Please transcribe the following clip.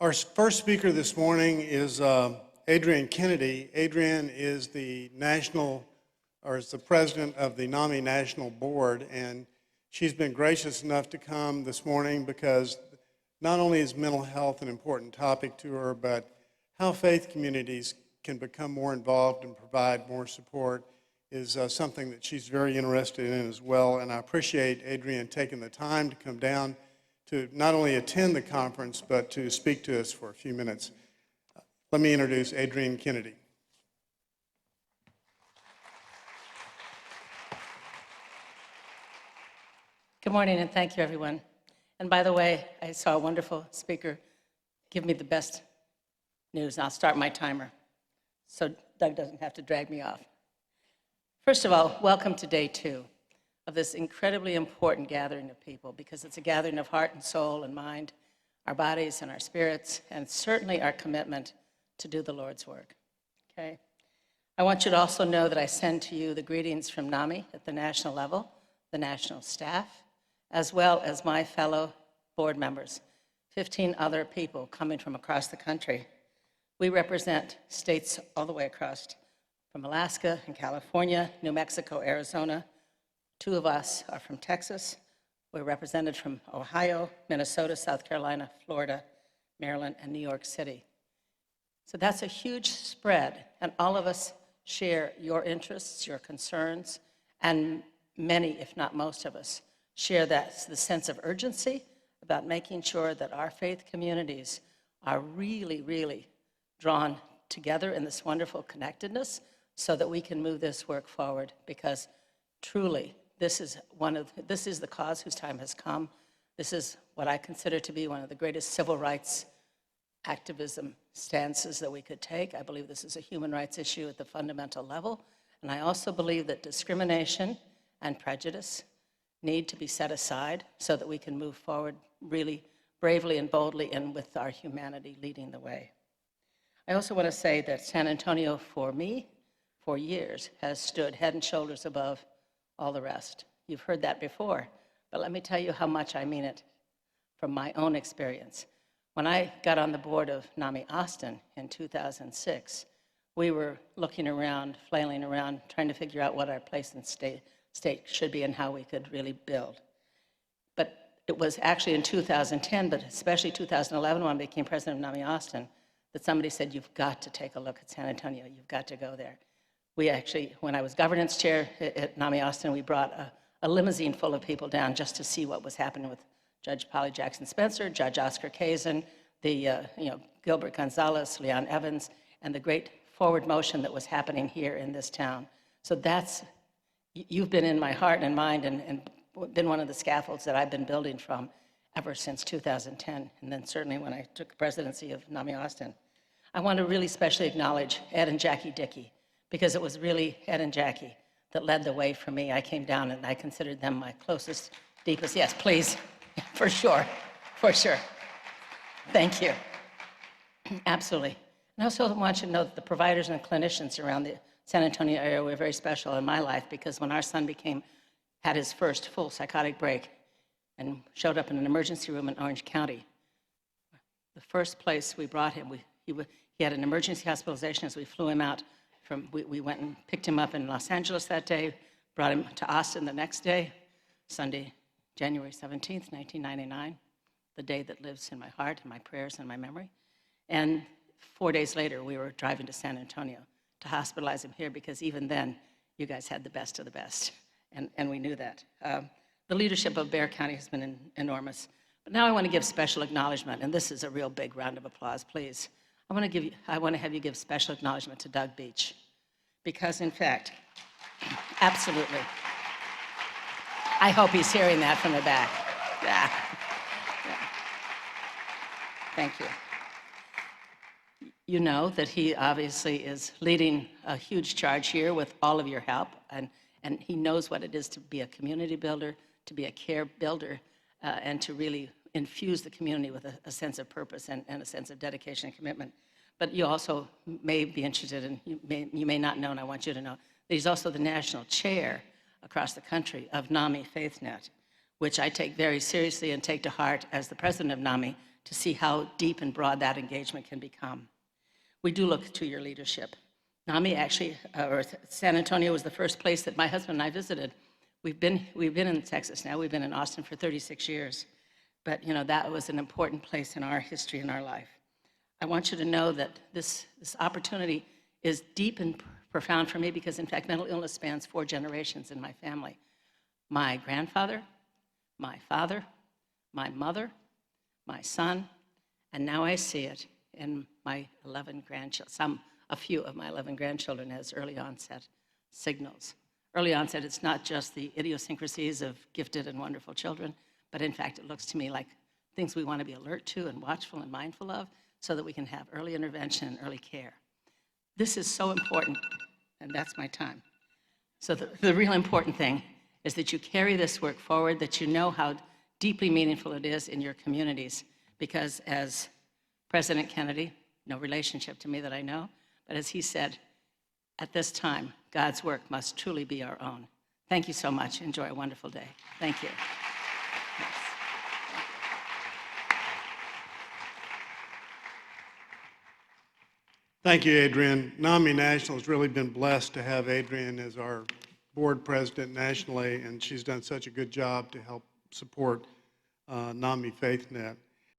Our first speaker this morning is Adrienne Kennedy. Adrienne is the president of the NAMI National Board, and she's been gracious enough to come this morning because not only is mental health an important topic to her, but how faith communities can become more involved and provide more support is something that she's very interested in as well. And I appreciate Adrienne taking the time to come down to not only attend the conference, but to speak to us for a few minutes. Let me introduce Adrienne Kennedy. Good morning, and thank you, everyone. And by the way, I saw a wonderful speaker give me the best news. I'll start my timer so Doug doesn't have to drag me off. First of all, welcome to day 2 of this incredibly important gathering of people, because it's a gathering of heart and soul and mind, our bodies and our spirits, and certainly our commitment to do the Lord's work, okay? I want you to also know that I send to you the greetings from NAMI at the national level, the national staff, as well as my fellow board members, 15 other people coming from across the country. We represent states all the way across, from Alaska and California, New Mexico, Arizona. 2 of us are from Texas. We're represented from Ohio, Minnesota, South Carolina, Florida, Maryland, and New York City. So that's a huge spread, and all of us share your interests, your concerns, and many, if not most of us, share the sense of urgency about making sure that our faith communities are really, really drawn together in this wonderful connectedness so that we can move this work forward, because truly, this is the cause whose time has come. This is what I consider to be one of the greatest civil rights activism stances that we could take. I believe this is a human rights issue at the fundamental level. And I also believe that discrimination and prejudice need to be set aside so that we can move forward really bravely and boldly, and with our humanity leading the way. I also want to say that San Antonio, for me, for years, has stood head and shoulders above all the rest. You've heard that before, but let me tell you how much I mean it from my own experience. When I got on the board of NAMI Austin in 2006, we were looking around, flailing around, trying to figure out what our place in state should be and how we could really build. But it was actually in 2010, but especially 2011 when I became president of NAMI Austin, that somebody said, you've got to take a look at San Antonio, you've got to go there. We actually, when I was governance chair at NAMI Austin, we brought a limousine full of people down just to see what was happening with Judge Polly Jackson Spencer, Judge Oscar Kazin, Gilbert Gonzalez, Leon Evans, and the great forward motion that was happening here in this town. So you've been in my heart and mind, and been one of the scaffolds that I've been building from ever since 2010, and then certainly when I took the presidency of NAMI Austin. I want to really specially acknowledge Ed and Jackie Dickey, because it was really Ed and Jackie that led the way for me. I came down and I considered them my closest, deepest, yes, please, for sure, for sure. Thank you. Absolutely. And I also want you to know that the providers and clinicians around the San Antonio area were very special in my life, because when our son had his first full psychotic break and showed up in an emergency room in Orange County, the first place we brought him, he had an emergency hospitalization as we flew him out. We went and picked him up in Los Angeles that day, brought him to Austin the next day, Sunday, January 17th, 1999, the day that lives in my heart and my prayers and my memory. And 4 days later, we were driving to San Antonio to hospitalize him here, because even then, you guys had the best of the best, and we knew that. The leadership of Bexar County has been enormous. But now I want to give special acknowledgement, and this is a real big round of applause, please. I want to have you give special acknowledgement to Doug Beach, because in fact, absolutely. I hope he's hearing that from the back. Yeah. Thank you. You know that he obviously is leading a huge charge here with all of your help, and he knows what it is to be a community builder, to be a care builder, and to really infuse the community with a sense of purpose and a sense of dedication and commitment. But you also may be interested in, you may not know, and I want you to know, that he's also the national chair across the country of NAMI FaithNet, which I take very seriously and take to heart as the president of NAMI, to see how deep and broad that engagement can become. We do look to your leadership. NAMI actually, or San Antonio was the first place that my husband and I visited. We've been in Texas now. We've been in Austin for 36 years. But that was an important place in our history and our life. I want you to know that this opportunity is deep and profound for me because, in fact, mental illness spans 4 generations in my family. My grandfather, my father, my mother, my son, and now I see it in my 11 grandchildren, a few of my 11 grandchildren as early onset signals. Early onset, it's not just the idiosyncrasies of gifted and wonderful children, but in fact, it looks to me like things we want to be alert to and watchful and mindful of so that we can have early intervention and early care. This is so important, and that's my time. So the real important thing is that you carry this work forward, that you know how deeply meaningful it is in your communities, because as President Kennedy, no relationship to me that I know, but as he said, at this time, God's work must truly be our own. Thank you so much. Enjoy a wonderful day. Thank you. Yes. Thank you, Adrienne. NAMI National has really been blessed to have Adrienne as our board president nationally, and she's done such a good job to help support NAMI FaithNet.